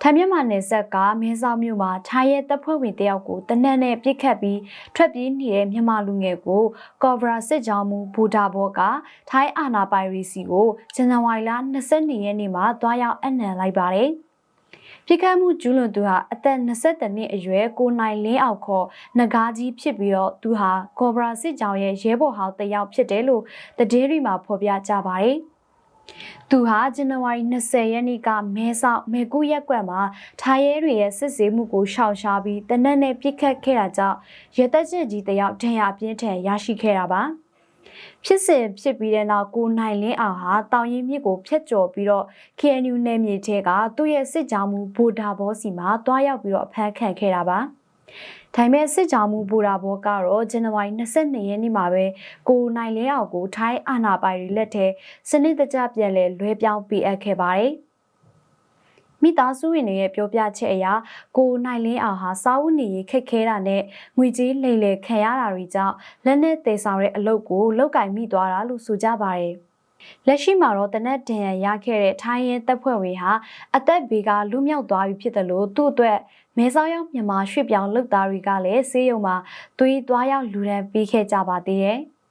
ထိုင်းမြန်မာနယ်စပ်ကမဲဆောက်မြို့မှာထိုင်းရဲတပ်ဖွဲ့ဝင်တယောက်ကိုတနက်နဲ့ပြစ်ခတ်ပြီးထွက်ပြေးနေတဲ့မြန်မာလူငယ်ကိုကော်ဗရာစစ်ကြောင်းမူဘူတာဘောကထိုင်းအာဏာပိုင်ရီစီကိုဇန်နဝါရီလ22ရက်နေ့မှာတွားရောက်အနှံလိုက်ပါတယ်။ပြစ်ခတ်မှုကျူးလွန်သူဟာအသက်22နှစ်အရွယ်ကိုနိုင်လင်းအောင်ခေါ်နဂါးကြီးဖြစ်ပြီးတော့သူဟာကော်ဗရာစစ်ကြောင်းရဲ့ရဲဘော်ဟောင်းတစ်ယောက်ဖြစ်တယ်လို့သတင်းတွေမှာဖော်ပြကြပါတယ်။သူဟာဇန်နဝါရီ20ရက်နေ့ကမဲဆောက်မဲကူးရက်ကွက်မှာထိုင်းရဲတွေရဲ့စစ်ဆေးမှုကိုရှောင်ရှားပြီးတနက်နဲ့ပြစ်ခတ်ခဲ့တာကြောင့်ရဲတပ်ချက်ကြီးတယောက်ဒဏ်ရာပြင်းထန်ရရှိခဲ့တာပါဖြစ်စဉ်ဖြစ်ပြီးတဲ့နောက်ကိုနိုင်လင်းအောင်ဟာတောင်ရင်မြစ်ကိုဖျက်ကျော်ပြီးတော့ KNU နယ်မြေထဲကသူ့ရဲ့စစ်ကြောင်းမူဘူတာဘောစီမှာတွားရောက်ပြီးတော့အဖမ်းခံခဲ့တာပါထိုင်းမဲစစ်ကြောင်းမူဘူတာဘောကတော့ဇန်နဝါရီ22ရက်နေ့မှာပဲကိုနိုင်လင်းအောင်ကိုထိုင်းအာဏာပိုင်တွေလက်ထဲစနစ်တကျပြန်လဲလွှဲပြောင်းပေးအပ်ခဲ့ပါတယ်မိသားစုဝင်တွေရဲ့ပြောပြချက်အရကိုနိုင်လင်းအောင်ဟာစားဝတ်နေရေးခက်ခဲတာနဲ့ငွေကြေးလိမ်လည်ခံရတာတွေကြောင့်လက်နက်သေးဆောင်တဲ့အလုပ်ကိုလောက်ကင်မိသွားတာလို့ဆိုကြပါတယ်လက်ရှိမှာတော့တနက်ဒဏ်ရာရခဲ့တဲ့ထိုင်းရဲတပ်ဖွဲ့ဝင်ဟာအသက်ဘေးကလူမြောက်သွားပြီဖြစ်တယ်လို့သူ့အတွက်မဲဆောက်ရောက်မြန်မာရွှေ့ပြောင်းလုပ်သားတွေကလည်းဆေးရုံမှာသွေးသွားရောက်လူဒဏ်ပေးခဲ့ကြပါသေးတယ်။